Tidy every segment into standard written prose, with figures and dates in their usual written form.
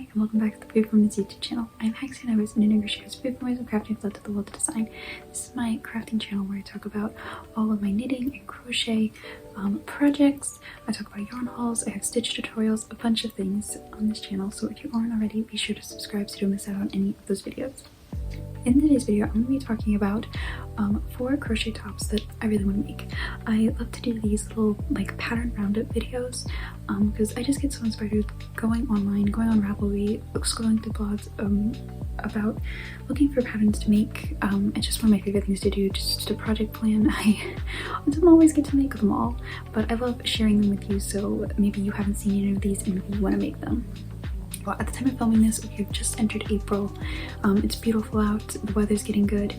Hi, and welcome back to the FreeFormKnits Youtube Channel. I'm Haxann Evers, Knit and Crochet Crafting of crafting love to the world of design. This is my crafting channel where I talk about all of my knitting and crochet projects. I talk about yarn hauls, I have stitch tutorials, a bunch of things on this channel, so if you aren't already, be sure to subscribe so you don't miss out on any of those videos. In today's video, I'm going to be talking about 4 crochet tops that I really want to make. I love to do these little like pattern roundup videos because I just get so inspired going online, going on Ravelry, scrolling through blogs about looking for patterns to make. It's just one of my favorite things to do, just a project plan. I don't always get to make them all, but I love sharing them with you, so maybe you haven't seen any of these and maybe you want to make them. Well, at the time of filming this, we've just entered April. It's beautiful out, the weather's getting good,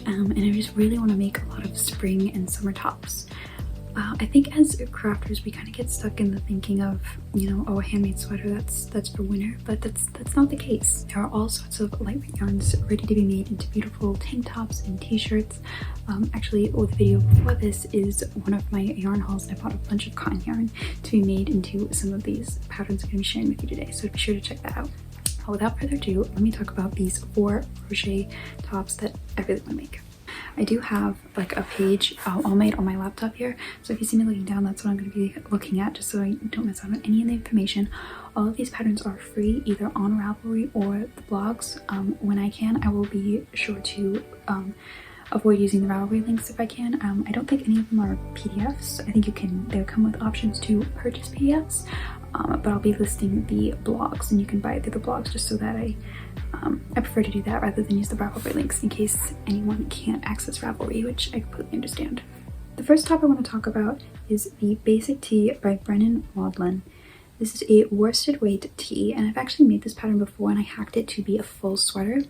and I just really want to make a lot of spring and summer tops. I think as crafters, we kind of get stuck in the thinking of, you know, oh, a handmade sweater, that's for winter, but that's not the case. There are all sorts of lightweight yarns ready to be made into beautiful tank tops and t-shirts. Actually, the video before this is one of my yarn hauls. I bought a bunch of cotton yarn to be made into some of these patterns I'm going to be sharing with you today, so be sure to check that out. Without further ado, let me talk about these 4 crochet tops that I really want to make. I do have like a page all made on my laptop here, so if you see me looking down, that's what I'm going to be looking at, just so I don't miss out on any of the information. All of these patterns are free either on Ravelry or the blogs. When I can, I will be sure to avoid using the Ravelry links if I can. I don't think any of them are PDFs. I think they'll come with options to purchase PDFs, but I'll be listing the blogs and you can buy it through the blogs, just so that I prefer to do that rather than use the Ravelry links in case anyone can't access Ravelry, which I completely understand. The first top I want to talk about is the Basic Tee by Brennan Maudlin. This is a worsted weight tee, and I've actually made this pattern before and I hacked it to be a full sweater,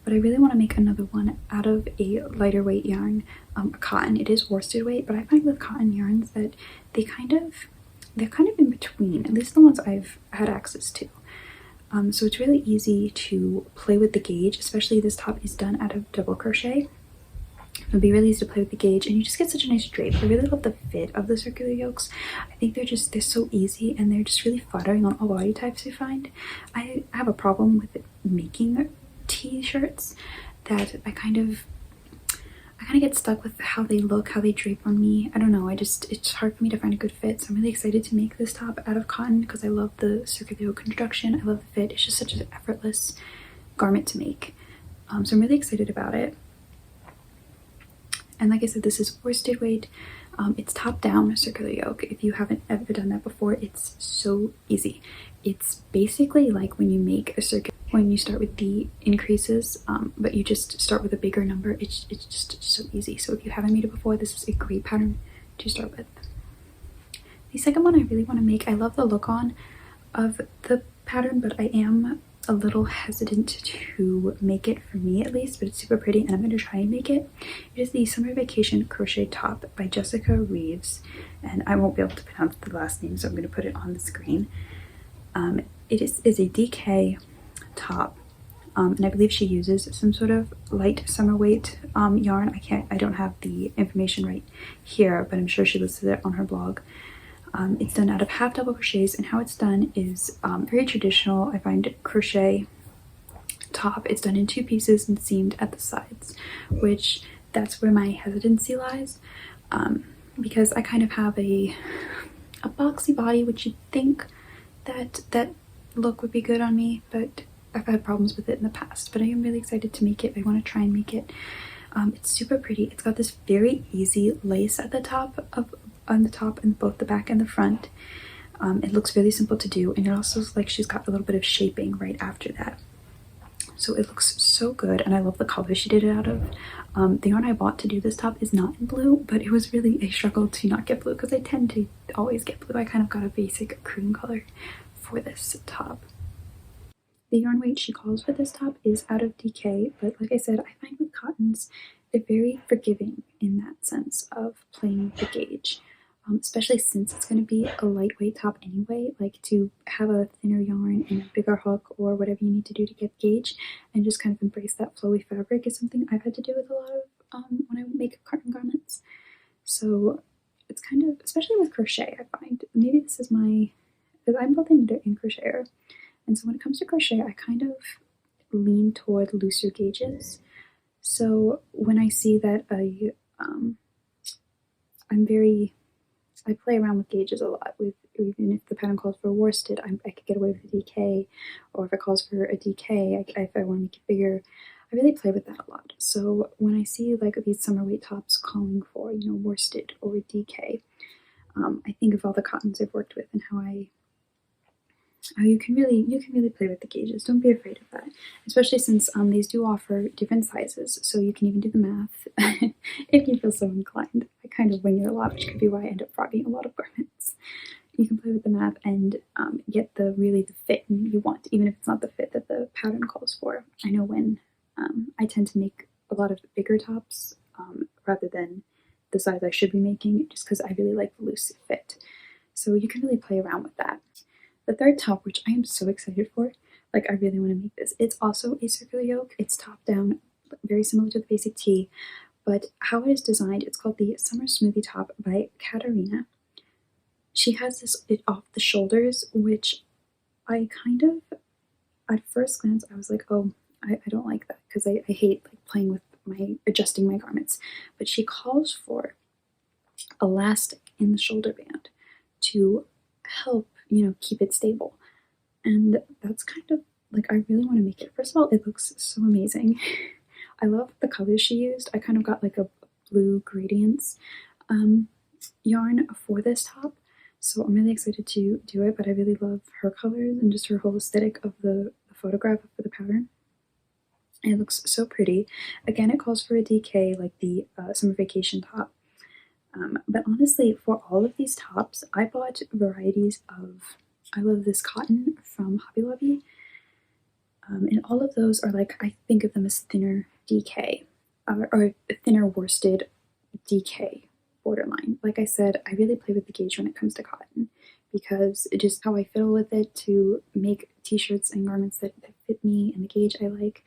but I really want to make another one out of a lighter weight yarn, a cotton. It is worsted weight, but I find with cotton yarns that they're kind of in between, at least the ones I've had access to. So it's really easy to play with the gauge, especially this top is done out of double crochet. It'll be really easy to play with the gauge and you just get such a nice drape. I really love the fit of the circular yokes. I think they're so easy and they're just really flattering on all body types, I find. I have a problem with making t-shirts that I kind of get stuck with how they look, how they drape on me. I don't know, it's hard for me to find a good fit, so I'm really excited to make this top out of cotton because I love the circular yoke construction, I love the fit, it's just such an effortless garment to make. So I'm really excited about it. And like I said, this is worsted weight. It's top down circular yoke. If you haven't ever done that before, it's so easy. It's basically like when you make a circular, when you start with the increases, but you just start with a bigger number. It's just so easy. So if you haven't made it before, this is a great pattern to start with. The second one I really want to make, I love the look on of the pattern, but I am a little hesitant to make it, for me at least, but it's super pretty and I'm going to try and make it. It is the Summer Vacation Crochet Top by Jessica Reeves, and I won't be able to pronounce the last name, so I'm going to put it on the screen. It is a DK top, and I believe she uses some sort of light summer weight yarn. I don't have the information right here, but I'm sure she listed it on her blog. It's done out of half double crochets, and how it's done is very traditional, I find, crochet top. It's done in 2 pieces and seamed at the sides, which that's where my hesitancy lies, because I kind of have a boxy body, which you'd think that look would be good on me, but I've had problems with it in the past. But I am really excited to make it. I want to try and make it. It's super pretty. It's got this very easy lace at the top, on the top and both the back and the front. It looks really simple to do, and it also looks like she's got a little bit of shaping right after that. So it looks so good, and I love the color she did it out of. The yarn I bought to do this top is not in blue, but it was really a struggle to not get blue because I tend to always get blue. I kind of got a basic cream color for this top. The yarn weight she calls for this top is out of DK, but like I said, I find with cottons, they're very forgiving in that sense of playing the gauge, especially since it's going to be a lightweight top anyway. Like, to have a thinner yarn and a bigger hook or whatever you need to do to get gauge and just kind of embrace that flowy fabric is something I've had to do with a lot of when I make cotton garments. So it's kind of, especially with crochet, I find, maybe this is because I'm both a knitter and crocheter, And so when it comes to crochet, I kind of lean toward looser gauges. So when I see that I play around with gauges a lot. With even if the pattern calls for worsted, I could get away with a DK, or if it calls for a DK, if I want to make it bigger, I really play with that a lot. So when I see like these summer weight tops calling for, you know, worsted or a DK, I think of all the cottons I've worked with and how you can really play with the gauges. Don't be afraid of that, especially since these do offer different sizes, so you can even do the math if you feel so inclined. I kind of wing it a lot, which could be why I end up frogging a lot of garments. You can play with the math and get the fit you want, even if it's not the fit that the pattern calls for. I know when I tend to make a lot of bigger tops rather than the size I should be making, just because I really like the loose fit. So you can really play around with that. The third top, which I am so excited for, like I really want to make this. It's also a circular yoke. It's top down, very similar to the basic tee, but how it is designed, it's called the Summer Smoothie top by Katarina. She has this off the shoulders, which I kind of, at first glance, I was like, oh, I don't like that, because I hate like playing with adjusting my garments. But she calls for elastic in the shoulder band to help, you know, keep it stable. And that's kind of like, I really want to make it. First of all, it looks so amazing. I love the colors she used. I kind of got like a blue gradients yarn for this top, so I'm really excited to do it. But I really love her colors and just her whole aesthetic of the photograph for the pattern. And it looks so pretty. Again, it calls for a DK like the summer vacation top. But honestly, for all of these tops, I bought varieties of, I love this cotton from Hobby Lobby. And all of those are like, I think of them as thinner DK, or thinner worsted DK borderline. Like I said, I really play with the gauge when it comes to cotton, because it's just how I fiddle with it to make t-shirts and garments that fit me and the gauge I like.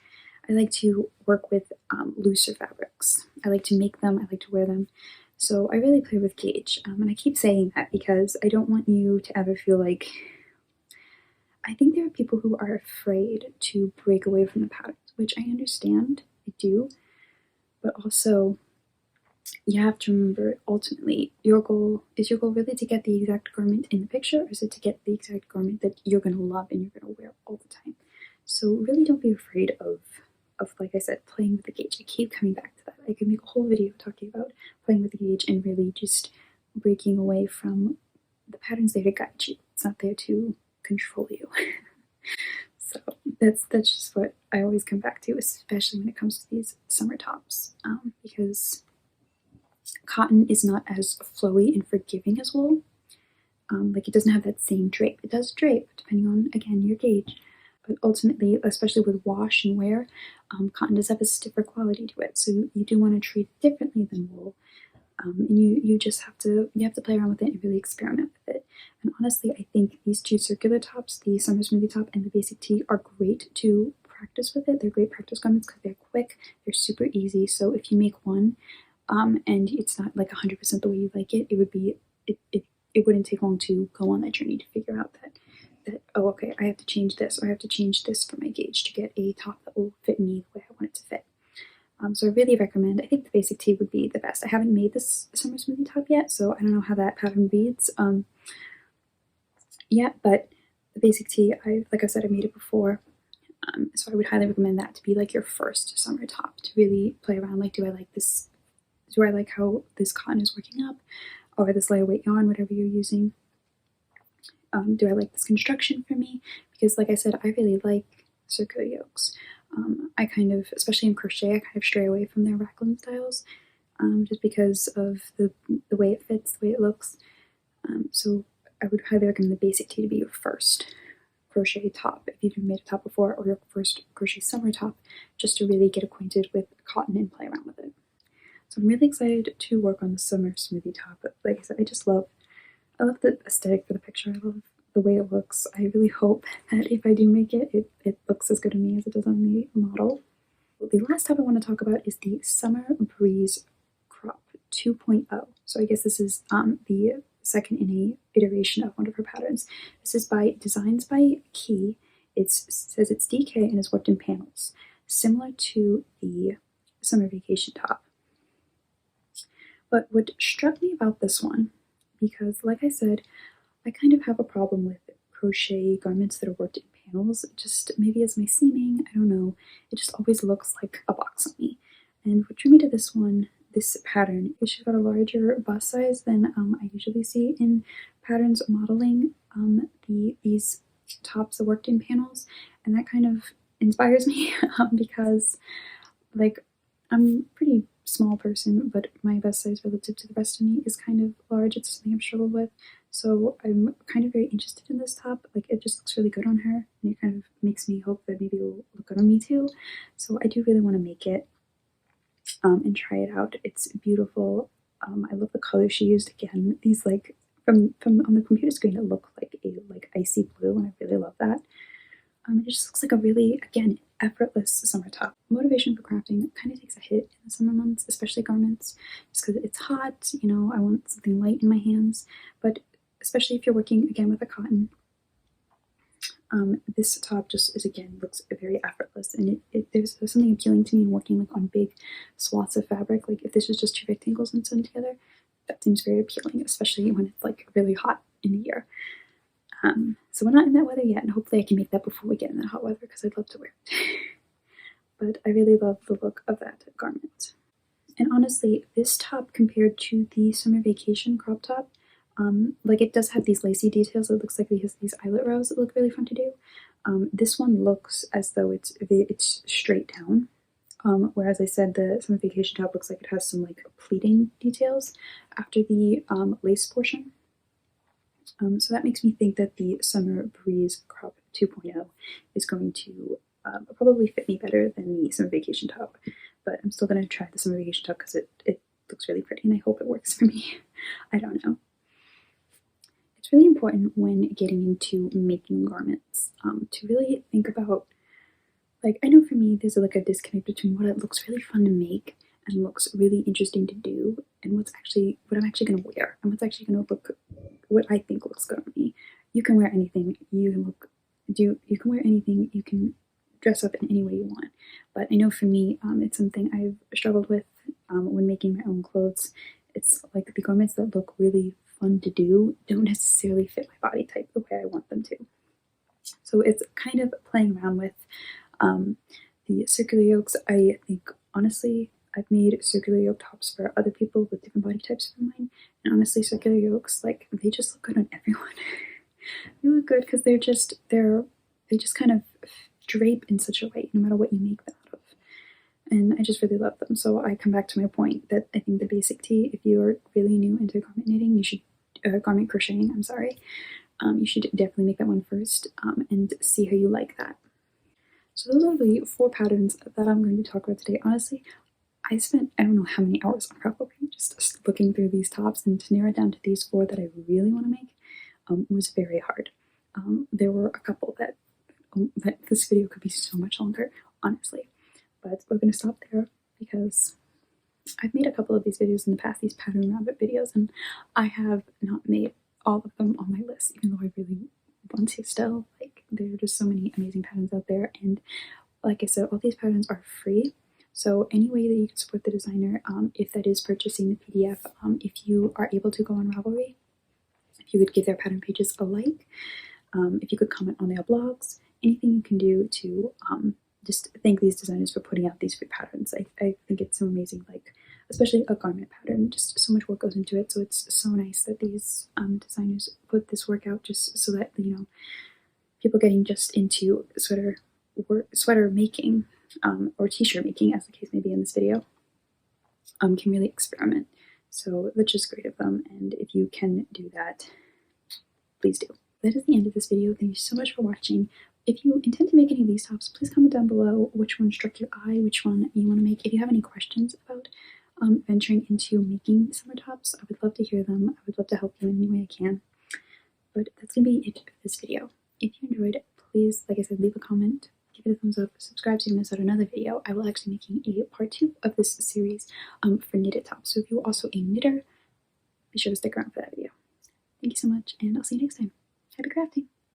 I like to work with looser fabrics. I like to make them, I like to wear them. So I really play with gauge, and I keep saying that because I don't want you to ever feel like, I think there are people who are afraid to break away from the patterns, which I understand, I do, but also you have to remember, ultimately, is your goal really to get the exact garment in the picture, or is it to get the exact garment that you're going to love and you're going to wear all the time? So really don't be afraid of, like I said, playing with the gauge. I keep coming back to that. I could make a whole video talking about playing with the gauge and really just breaking away from the patterns there to guide you. It's not there to control you. So that's just what I always come back to, especially when it comes to these summer tops, because cotton is not as flowy and forgiving as wool. Like it doesn't have that same drape. It does drape, depending on, again, your gauge. But ultimately, especially with wash and wear, cotton does have a stiffer quality to it. So you do want to treat it differently than wool. And you just have to play around with it and really experiment with it. And honestly, I think these two circular tops, the Summer Smoothie top and the basic tee, are great to practice with it. They're great practice garments because they're quick, they're super easy. So if you make one, and it's not like 100% the way you like it, it wouldn't take long to go on that journey to figure out that oh, okay, I have to change this, or I have to change this for my gauge to get a top that will fit me the way I want it to fit. So I really recommend, I think the basic tee would be the best. I haven't made this Summer Smoothie top yet, so I don't know how that pattern reads yet, but the basic tee, like I said, I made it before, so I would highly recommend that to be like your first summer top, to really play around. Like, do I like this? Do I like how this cotton is working up, or this lighter weight yarn, whatever you're using? Do I like this construction for me? Because like I said, I really like circular yokes. I kind of, especially in crochet, I kind of stray away from their raglan styles, just because of the way it fits, the way it looks. So I would highly recommend the basic tee to be your first crochet top, if you've never made a top before, or your first crochet summer top, just to really get acquainted with cotton and play around with it. So I'm really excited to work on the Summer Smoothie top. But like I said, I love the aesthetic for the picture. I love the way it looks. I really hope that if I do make it, it looks as good on me as it does on the model. The last top I want to talk about is the Summer Breeze Crop 2.0. So I guess this is the second in a iteration of one of her patterns. This is by Designs by Key, It says it's DK and is worked in panels, similar to the summer vacation top. But what struck me about this one, because like I said, I kind of have a problem with crochet garments that are worked in panels. Just maybe as my seaming, I don't know. It just always looks like a box on me. And what drew me to this one, this pattern, is she's got a larger bust size than I usually see in patterns modeling these tops that worked in panels, and that kind of inspires me because, like, I'm a pretty small person, but my bust size relative to the rest of me is kind of large. It's something I've struggled with, so I'm kind of very interested in this top. Like, it just looks really good on her, and it kind of makes me hope that maybe it'll look good on me too. So I do really want to make it and try it out. It's beautiful. I love the color she used. Again, these, like, from on the computer screen, it looked like a icy blue, and I really love that. It just looks like a really, again, effortless summer top. Motivation for crafting kind of takes a hit in the summer months, especially garments, just because it's hot. You know, I want something light in my hands, but especially if you're working again with a cotton, this top just is, again, looks very effortless, and there's something appealing to me in working like on big swaths of fabric. Like, if this was just two rectangles and sewn together, that seems very appealing, especially when it's like really hot in the year. So we're not in that weather yet, and hopefully I can make that before we get in that hot weather, because I'd love to wear it. But I really love the look of that garment. And honestly, this top compared to the summer vacation crop top, like, it does have these lacy details. It looks like it has these eyelet rows that look really fun to do. This one looks as though it's straight down, whereas I said the summer vacation top looks like it has some like pleating details after the lace portion. So that makes me think that the Summer Breeze Crop 2.0 is going to probably fit me better than the Summer Vacation top, but I'm still going to try the Summer Vacation top because it looks really pretty, and I hope it works for me. I don't know. It's really important when getting into making garments to really think about, like, I know for me there's like a disconnect between what it looks really fun to make and looks really interesting to do, and what I'm actually going to wear, and what's actually going to look, what I think looks good on me. You can wear anything. You can wear anything. You can dress up in any way you want. But I know for me, it's something I've struggled with when making my own clothes. It's like the garments that look really fun to do don't necessarily fit my body type the way I want them to. So it's kind of playing around with the circular yokes. I think, honestly, I've made circular yoke tops for other people with different body types from mine, and honestly, circular yokes, like, they just look good on everyone. They look good because they just kind of drape in such a way, no matter what you make them out of. And I just really love them. So I come back to my point that I think the basic tee, if you are really new into garment knitting, you should garment crocheting. I'm sorry. You should definitely make that one first and see how you like that. So those are the 4 patterns that I'm going to talk about today. Honestly, I spent, I don't know how many hours on Ravelry just looking through these tops, and to narrow it down to these 4 that I really want to make was very hard. There were a couple that this video could be so much longer, honestly, but we're going to stop there because I've made a couple of these videos in the past, these pattern rabbit videos, and I have not made all of them on my list, even though I really want to still. Like, there are just so many amazing patterns out there, and like I said, all these patterns are free. So any way that you can support the designer, if that is purchasing the PDF, if you are able to go on Ravelry, if you could give their pattern pages a like, if you could comment on their blogs, anything you can do to just thank these designers for putting out these free patterns. I think it's so amazing, like, especially a garment pattern, just so much work goes into it. So it's so nice that these designers put this work out just so that, you know, people getting just into sweater making or t-shirt making, as the case may be in this video, can really experiment. So that's just great of them, and if you can do that, please do. That is the end of this video. Thank you so much for watching. If you intend to make any of these tops, please comment down below which one struck your eye, which one you want to make. If you have any questions about venturing into making summer tops, I would love to hear them. I would love to help you in any way I can. But that's going to be it for this video. If you enjoyed it, please, like I said, leave a comment, give it a thumbs up, subscribe so you don't miss out another video. I will actually be making a part 2 of this series for knitted tops. So if you're also a knitter, be sure to stick around for that video. Thank you so much, and I'll see you next time. Happy crafting!